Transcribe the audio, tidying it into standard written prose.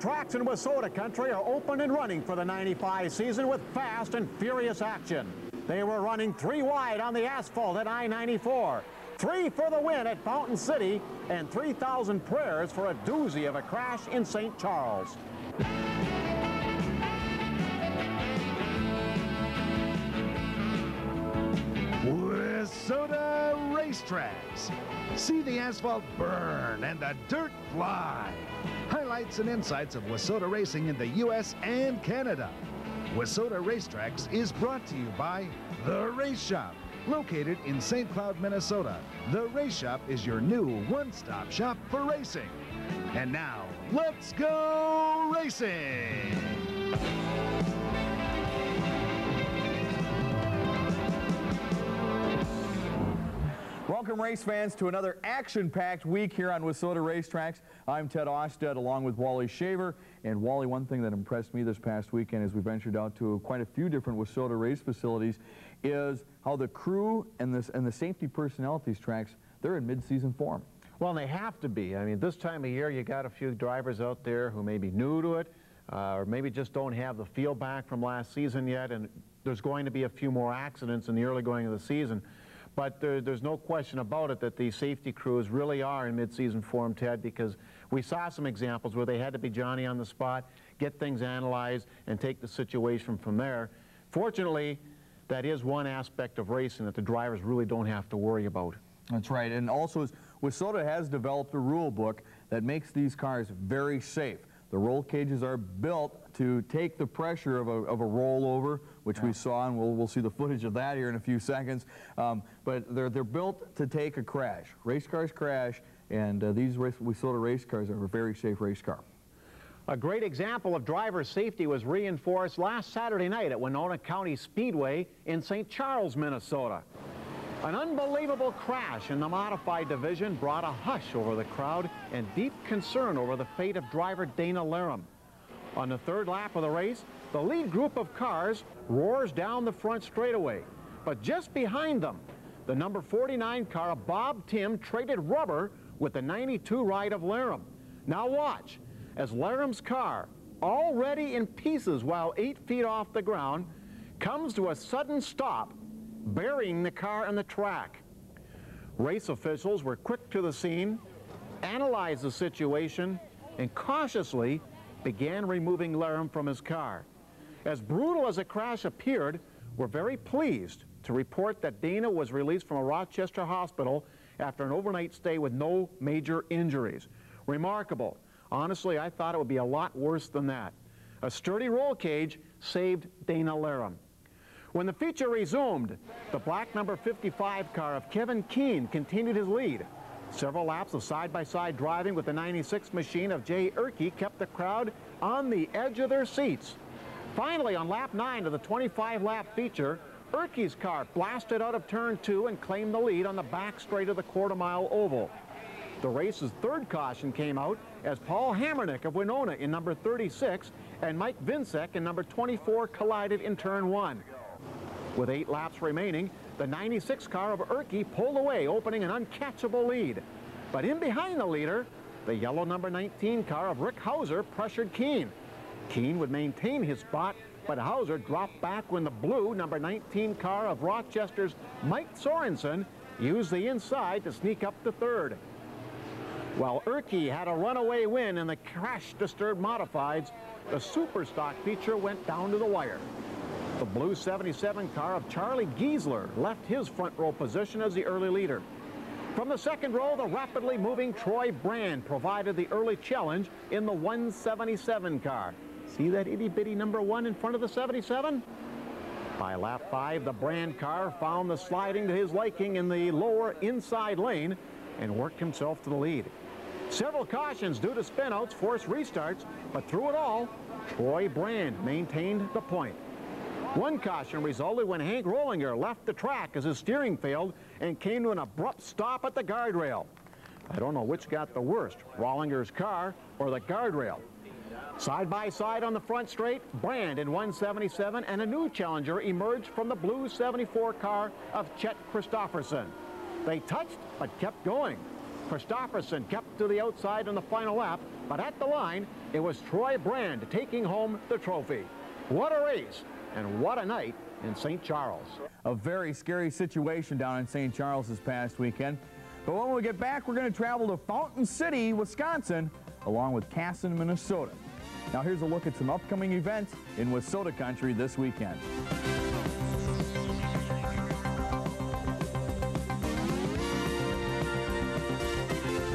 tracks in WISSOTA country are open and running for the 95 season with fast and furious action. They were running 3 wide on the asphalt at I-94, 3 for the win at Fountain City, and 3,000 prayers for a doozy of a crash in St. Charles. WISSOTA racetracks. See the asphalt burn and the dirt fly. Highlights and insights of WISSOTA racing in the U.S. and Canada. WISSOTA racetracks is brought to you by The Race Shop, located in St. Cloud, Minnesota. The Race Shop is your new one-stop shop for racing. And now, let's go racing! Welcome, race fans, to another action-packed week here on WISSOTA Racetracks. I'm Ted Ostead, along with Wally Shaver. And Wally, one thing that impressed me this past weekend as we ventured out to quite a few different WISSOTA race facilities is how the crew and the safety personnel at these tracks, they're in mid-season form. Well, and they have to be. I mean, this time of year, you got a few drivers out there who may be new to it, or maybe just don't have the feel back from last season yet, and there's going to be a few more accidents in the early going of the season. But there's no question about it that the safety crews really are in mid-season form, Ted, because we saw some examples where they had to be Johnny on the spot, get things analyzed, and take the situation from there. Fortunately, that is one aspect of racing that the drivers really don't have to worry about. That's right, and also WISSOTA has developed a rule book that makes these cars very safe. The roll cages are built to take the pressure of a rollover, which we saw, and we'll see the footage of that here in a few seconds. But they're built to take a crash. Race cars crash, and these WISSOTA race cars are a very safe race car. A great example of driver safety was reinforced last Saturday night at Winona County Speedway in St. Charles, Minnesota. An unbelievable crash in the modified division brought a hush over the crowd and deep concern over the fate of driver Dana Lerum. On the third lap of the race, the lead group of cars roars down the front straightaway. But just behind them, the number 49 car of Bob Timm traded rubber with the 92 ride of Lerum. Now watch, as Lerum's car, already in pieces while 8 feet off the ground, comes to a sudden stop, burying the car on the track. Race officials were quick to the scene, analyzed the situation, and cautiously began removing Lerum from his car. As brutal as the crash appeared, we're very pleased to report that Dana was released from a Rochester hospital after an overnight stay with no major injuries. Remarkable. Honestly, I thought it would be a lot worse than that. A sturdy roll cage saved Dana Lerum. When the feature resumed, the black number 55 car of Kevin Keene continued his lead. Several laps of side-by-side driving with the 96 machine of Jay Erke kept the crowd on the edge of their seats. Finally, on lap 9 of the 25-lap feature, Erke's car blasted out of turn 2 and claimed the lead on the back straight of the quarter-mile oval. The race's third caution came out as Paul Hammernick of Winona in number 36 and Mike Vinsek in number 24 collided in turn 1. With 8 laps remaining, the 96 car of Erke pulled away, opening an uncatchable lead. But in behind the leader, the yellow number 19 car of Rick Hauser pressured Keene. Keene would maintain his spot, but Hauser dropped back when the blue number 19 car of Rochester's Mike Sorensen used the inside to sneak up to third. While Erke had a runaway win in the crash-disturbed modifieds, the super stock feature went down to the wire. The blue 77 car of Charlie Giesler left his front row position as the early leader. From the second row, the rapidly moving Troy Brand provided the early challenge in the 177 car. See that itty-bitty number 1 in front of the 77? By lap 5, the Brand car found the sliding to his liking in the lower inside lane and worked himself to the lead. Several cautions due to spinouts forced restarts, but through it all, Troy Brand maintained the point. One caution resulted when Hank Rollinger left the track as his steering failed and came to an abrupt stop at the guardrail. I don't know which got the worst, Rollinger's car or the guardrail. Side by side on the front straight, Brand in 177 and a new challenger emerged from the blue 74 car of Chet Christopherson. They touched but kept going. Christopherson kept to the outside on the final lap, But at the line, it was Troy Brand taking home the trophy. What a race, and what a night in St. Charles. A very scary situation down in St. Charles this past weekend. But when we get back, we're going to travel to Fountain City, Wisconsin, along with Casson, Minnesota. Now here's a look at some upcoming events in WISSOTA country this weekend.